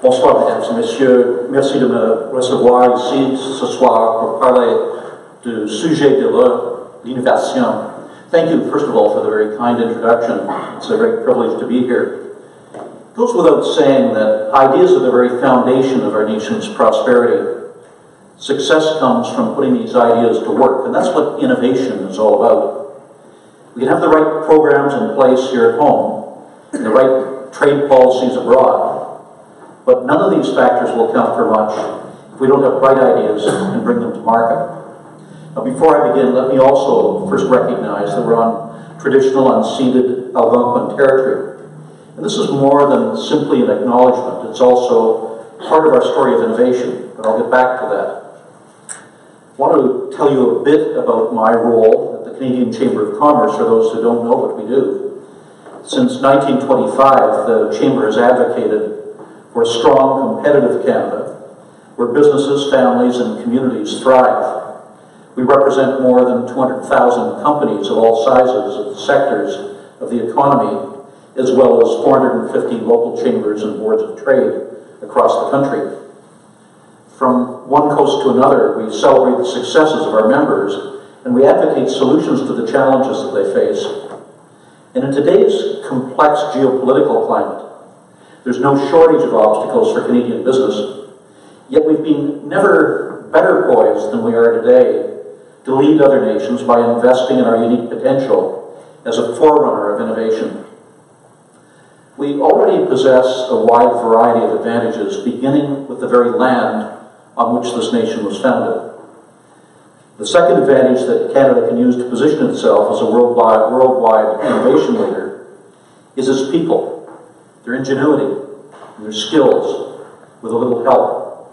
Bonsoir, mesdames et messieurs. Merci de me recevoir ici ce soir pour parler du sujet de l'innovation. Thank you, first of all, for the very kind introduction. It's a great privilege to be here. It goes without saying that ideas are the very foundation of our nation's prosperity. Success comes from putting these ideas to work, and that's what innovation is all about. We can have the right programs in place here at home, and the right trade policies abroad, but none of these factors will count for much if we don't have bright ideas and bring them to market. Now, before I begin, let me also first recognize that we're on traditional unceded Algonquin territory. And this is more than simply an acknowledgement. It's also part of our story of innovation, but I'll get back to that. I want to tell you a bit about my role at the Canadian Chamber of Commerce, for those who don't know what we do. Since 1925, the Chamber has advocated for a strong, competitive Canada, where businesses, families, and communities thrive. We represent more than 200,000 companies of all sizes of sectors of the economy, as well as 450 local chambers and boards of trade across the country. From one coast to another, we celebrate the successes of our members, and we advocate solutions to the challenges that they face. And in today's complex geopolitical climate, there's no shortage of obstacles for Canadian business, yet we've been never better poised than we are today to lead other nations by investing in our unique potential as a forerunner of innovation. We already possess a wide variety of advantages, beginning with the very land on which this nation was founded. The second advantage that Canada can use to position itself as a worldwide innovation leader is its people, their ingenuity, and their skills, with a little help.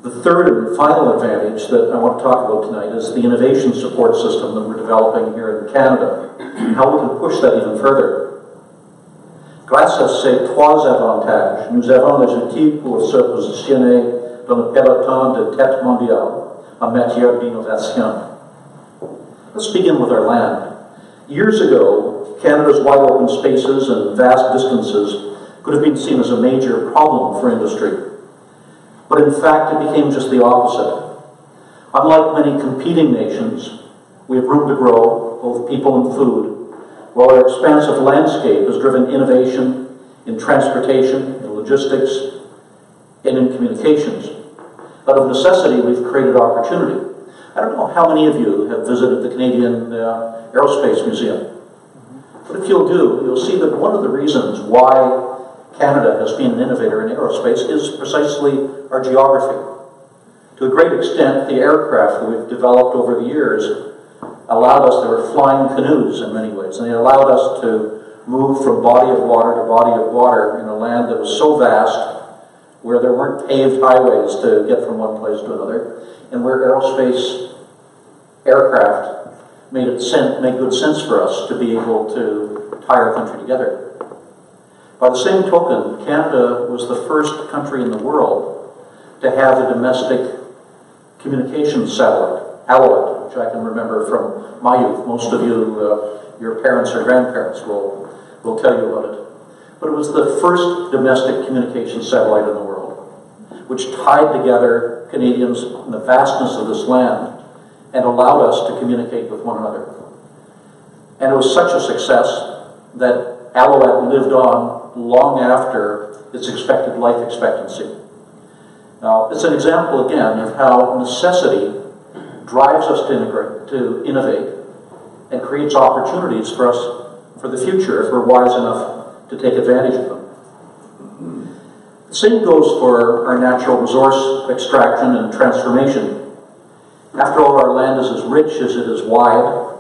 The third and final advantage that I want to talk about tonight is the innovation support system that we're developing here in Canada, and how we can push that even further. Grâce à ces trois avantages, nous avons les outils pour se positionner dans le peloton de tête mondiale en matière d'innovation. Let's begin with our land. Years ago, Canada's wide open spaces and vast distances could have been seen as a major problem for industry. But in fact, it became just the opposite. Unlike many competing nations, we have room to grow, both people and food, while our expansive landscape has driven innovation in transportation, in logistics, and in communications. Out of necessity, we've created opportunity. I don't know how many of you have visited the Canadian Aerospace Museum, but if you'll do, you'll see that one of the reasons why Canada has been an innovator in aerospace is precisely our geography. To a great extent, the aircraft that we've developed over the years allowed us, they were flying canoes in many ways, and they allowed us to move from body of water to body of water in a land that was so vast, where there weren't paved highways to get from one place to another, and where aerospace aircraft made good sense for us to be able to tie our country together. By the same token, Canada was the first country in the world to have a domestic communications satellite, Alouette, which I can remember from my youth. Most of you, your parents or grandparents will tell you about it. But it was the first domestic communications satellite in the world, which tied together Canadians in the vastness of this land and allowed us to communicate with one another. And it was such a success that Alouette lived on long after its expected life expectancy. Now, it's an example, again, of how necessity drives us to innovate, and creates opportunities for us for the future if we're wise enough to take advantage of them. The same goes for our natural resource extraction and transformation. After all, our land is as rich as it is wide,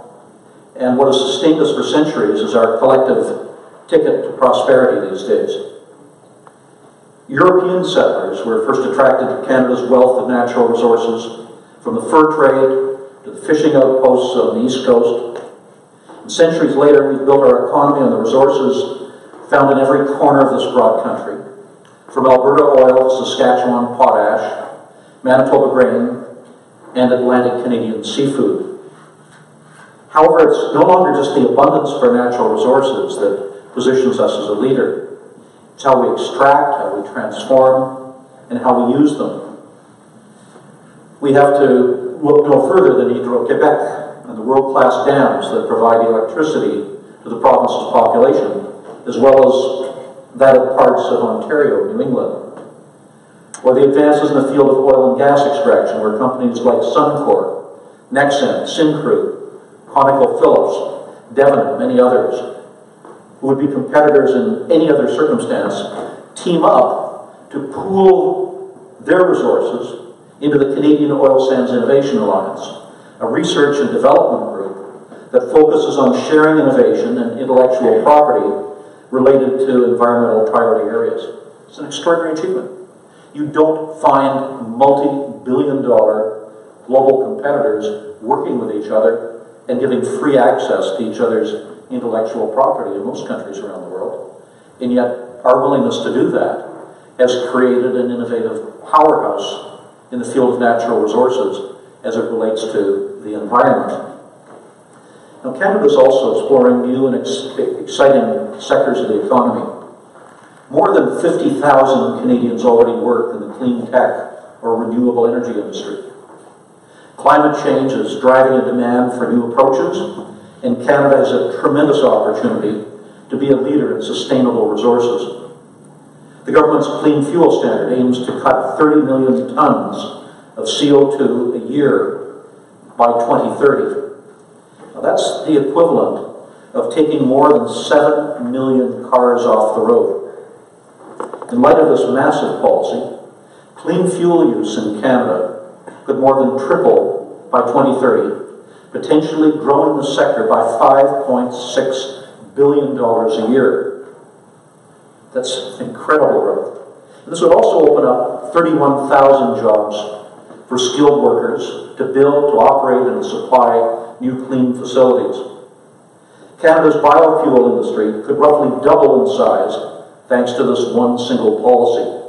and what has sustained us for centuries is our collective ticket to prosperity these days. European settlers were first attracted to Canada's wealth of natural resources, from the fur trade to the fishing outposts on the East Coast. And centuries later, we've built our economy on the resources found in every corner of this broad country, from Alberta oil to Saskatchewan potash, Manitoba grain, and Atlantic Canadian seafood. However, it's no longer just the abundance of our natural resources that positions us as a leader. It's how we extract, how we we transform, and how we use them. We have to look no further than Hydro-Quebec and the world-class dams that provide electricity to the province's population, as well as that of parts of Ontario, New England. Or the advances in the field of oil and gas extraction, where companies like Suncor, Nexen, Syncrude, ConocoPhillips, Devon, and many others, who would be competitors in any other circumstance, team up to pool their resources into the Canadian Oil Sands Innovation Alliance, a research and development group that focuses on sharing innovation and intellectual property related to environmental priority areas. It's an extraordinary achievement. You don't find multi-billion-dollar global competitors working with each other and giving free access to each other's intellectual property in most countries around the world. And yet, our willingness to do that has created an innovative powerhouse in the field of natural resources as it relates to the environment. Now, Canada is also exploring new and exciting sectors of the economy. More than 50,000 Canadians already work in the clean tech or renewable energy industry. Climate change is driving a demand for new approaches, and Canada has a tremendous opportunity to be a leader in sustainable resources. The government's Clean Fuel Standard aims to cut 30 million tons of CO2 a year by 2030. Now, that's the equivalent of taking more than 7 million cars off the road. In light of this massive policy, clean fuel use in Canada could more than triple by 2030, potentially growing the sector by $5.6 billion a year. That's incredible growth. And this would also open up 31,000 jobs for skilled workers to build, to operate, and supply new clean facilities. Canada's biofuel industry could roughly double in size thanks to this one single policy.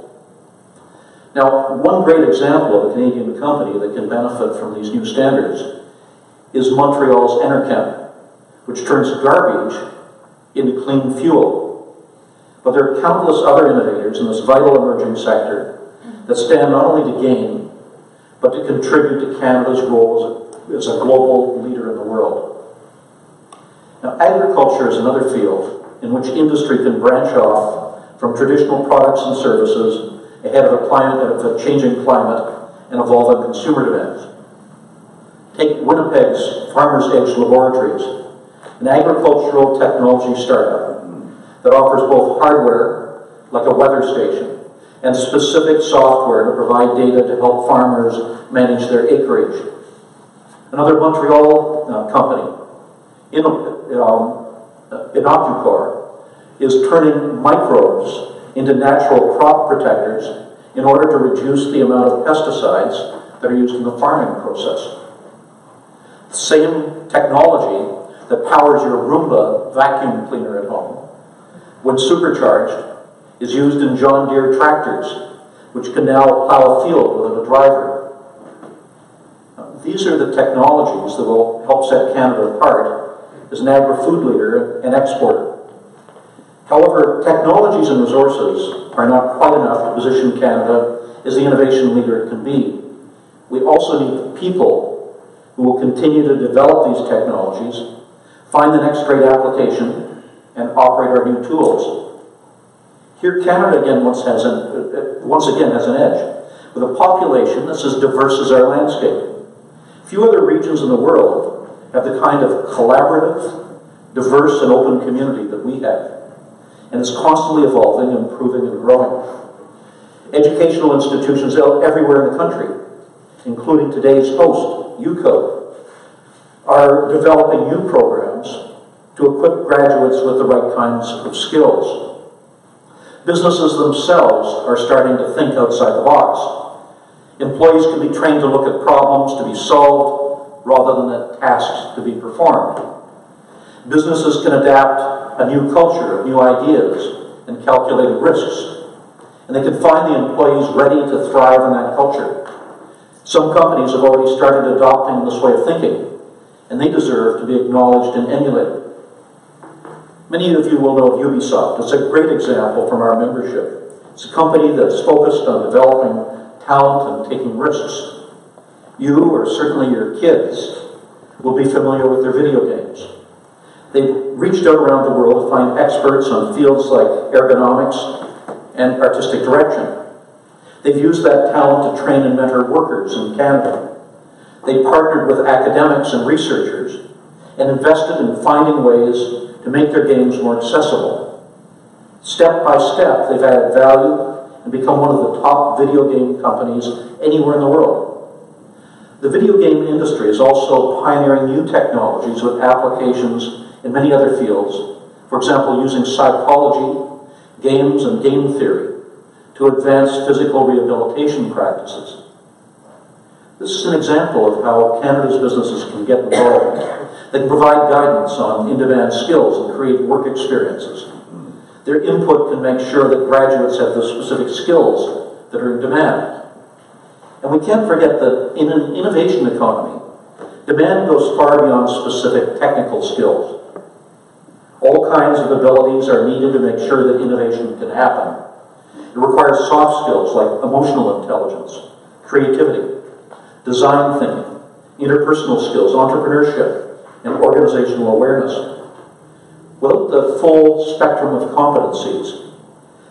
Now, one great example of a Canadian company that can benefit from these new standards is Montreal's Enerchem, which turns garbage into clean fuel. But there are countless other innovators in this vital emerging sector that stand not only to gain, but to contribute to Canada's role as a global leader in the world. Now, agriculture is another field in which industry can branch off from traditional products and services ahead of a changing climate and evolving consumer demands. Take Winnipeg's Farmers Edge Laboratories, an agricultural technology startup that offers both hardware, like a weather station, and specific software to provide data to help farmers manage their acreage. Another Montreal company, Inocucor, is turning microbes into natural crop protectors in order to reduce the amount of pesticides that are used in the farming process. The same technology that powers your Roomba vacuum cleaner at home, when supercharged, is used in John Deere tractors, which can now plow a field without a driver. These are the technologies that will help set Canada apart as an agri-food leader and exporter. However, technologies and resources are not quite enough to position Canada as the innovation leader it can be. We also need people who will continue to develop these technologies, find the next great application, and operate our new tools. Here, Canada once again has an edge, with a population that's as diverse as our landscape. Few other regions in the world have the kind of collaborative, diverse, and open community that we have. And it's constantly evolving, improving, and growing. Educational institutions everywhere in the country, including today's host, UCO, are developing new programs to equip graduates with the right kinds of skills. Businesses themselves are starting to think outside the box. Employees can be trained to look at problems to be solved rather than at tasks to be performed. Businesses can adapt a new culture of new ideas and calculated risks, and they can find the employees ready to thrive in that culture. Some companies have already started adopting this way of thinking, and they deserve to be acknowledged and emulated. Many of you will know Ubisoft. It's a great example from our membership. It's a company that's focused on developing talent and taking risks. You, or certainly your kids, will be familiar with their video games. They've reached out around the world to find experts on fields like ergonomics and artistic direction. They've used that talent to train and mentor workers in Canada. They partnered with academics and researchers and invested in finding ways to make their games more accessible. Step by step, they've added value and become one of the top video game companies anywhere in the world. The video game industry is also pioneering new technologies with applications in many other fields. For example, using psychology, games, and game theory to advance physical rehabilitation practices. This is an example of how Canada's businesses can get involved. They can provide guidance on in-demand skills and create work experiences. Their input can make sure that graduates have the specific skills that are in demand. And we can't forget that in an innovation economy, demand goes far beyond specific technical skills. All kinds of abilities are needed to make sure that innovation can happen. It requires soft skills like emotional intelligence, creativity, design thinking, interpersonal skills, entrepreneurship, and organizational awareness. Without the full spectrum of competencies,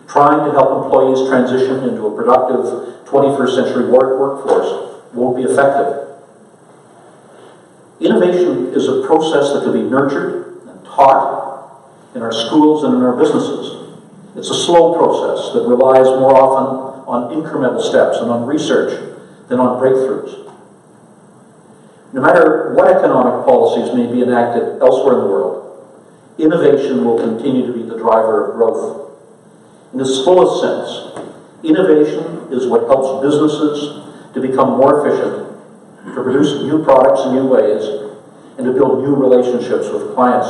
trying to help employees transition into a productive 21st century workforce won't be effective. Innovation is a process that can be nurtured and taught in our schools and in our businesses. It's a slow process that relies more often on incremental steps and on research than on breakthroughs. No matter what economic policies may be enacted elsewhere in the world, innovation will continue to be the driver of growth. In its fullest sense, innovation is what helps businesses to become more efficient, to produce new products in new ways, and to build new relationships with clients.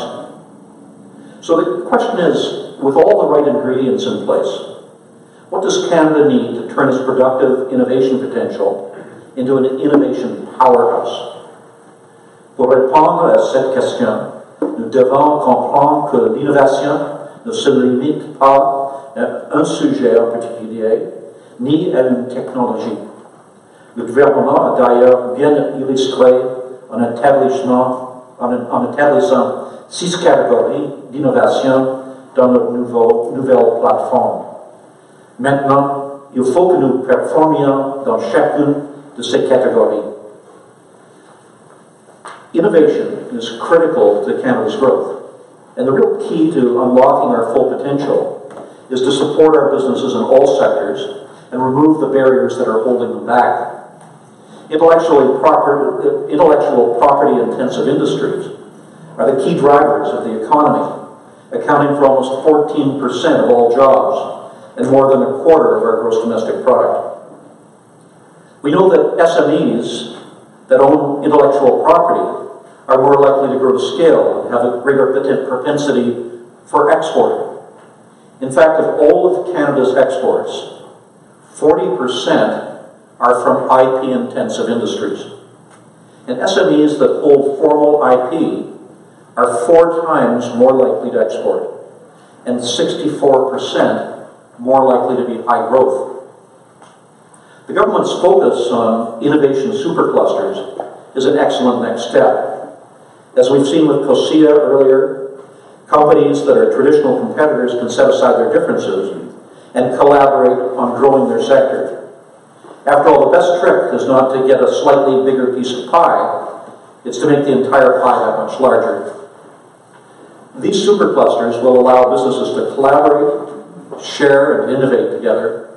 So the question is, with all the right ingredients in place, what does Canada need to turn its productive innovation potential into an innovation powerhouse? Pour répondre à cette question, nous devons comprendre que l'innovation ne se limite pas à un sujet en particulier, ni à une technologie. Le gouvernement a d'ailleurs bien illustré en établissant 6 catégories d'innovation dans notre nouvelle plateforme. Maintenant, il faut que nous performions dans chacune de ces catégories. Innovation is critical to Canada's growth, and the real key to unlocking our full potential is to support our businesses in all sectors and remove the barriers that are holding them back. Intellectual property-intensive industries are the key drivers of the economy, accounting for almost 14% of all jobs and more than a quarter of our gross domestic product. We know that SMEs that own intellectual property are more likely to grow to scale and have a greater propensity for exporting. In fact, of all of Canada's exports, 40% are from IP-intensive industries. And SMEs that hold formal IP are 4 times more likely to export, and 64% more likely to be high growth. The government's focus on innovation superclusters is an excellent next step. As we've seen with COSIA earlier, companies that are traditional competitors can set aside their differences and collaborate on growing their sector. After all, the best trick is not to get a slightly bigger piece of pie, it's to make the entire pie that much larger. These superclusters will allow businesses to collaborate, share, and innovate together,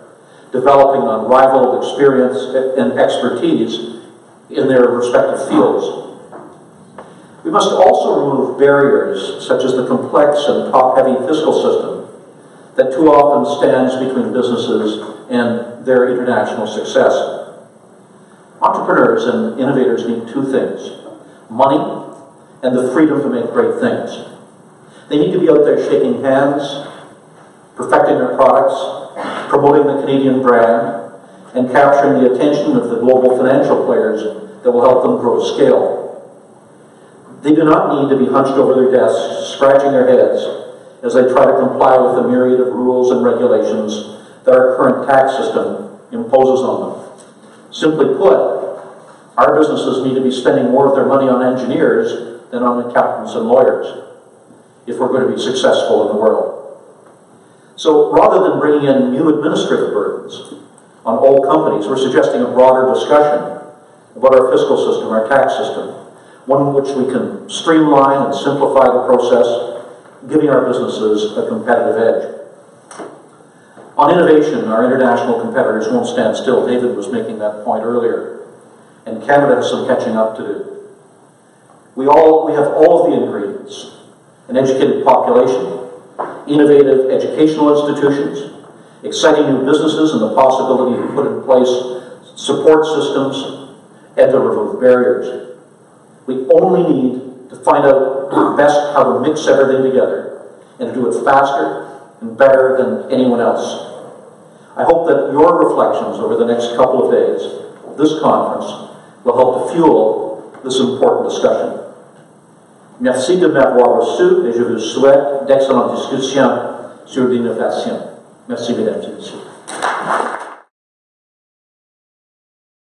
developing unrivaled experience and expertise in their respective fields. We must also remove barriers such as the complex and top-heavy fiscal system that too often stands between businesses and their international success. Entrepreneurs and innovators need 2 things: money and the freedom to make great things. They need to be out there shaking hands, perfecting their products, promoting the Canadian brand, and capturing the attention of the global financial players that will help them grow to scale. They do not need to be hunched over their desks, scratching their heads as they try to comply with the myriad of rules and regulations that our current tax system imposes on them. Simply put, our businesses need to be spending more of their money on engineers than on accountants and lawyers if we're going to be successful in the world. So rather than bringing in new administrative burdens on all companies, we're suggesting a broader discussion about our fiscal system, our tax system, one in which we can streamline and simplify the process, giving our businesses a competitive edge. On innovation, our international competitors won't stand still. David was making that point earlier. And Canada has some catching up to do. We have all of the ingredients: an educated population, innovative educational institutions, exciting new businesses, and the possibility to put in place support systems and to remove barriers. We only need to find out best how to mix everything together and to do it faster and better than anyone else. I hope that your reflections over the next couple of days of this conference will help to fuel this important discussion. Merci de m'avoir reçu et je vous souhaite d'excellentes discussions sur l'innovation. Merci, mesdames et messieurs.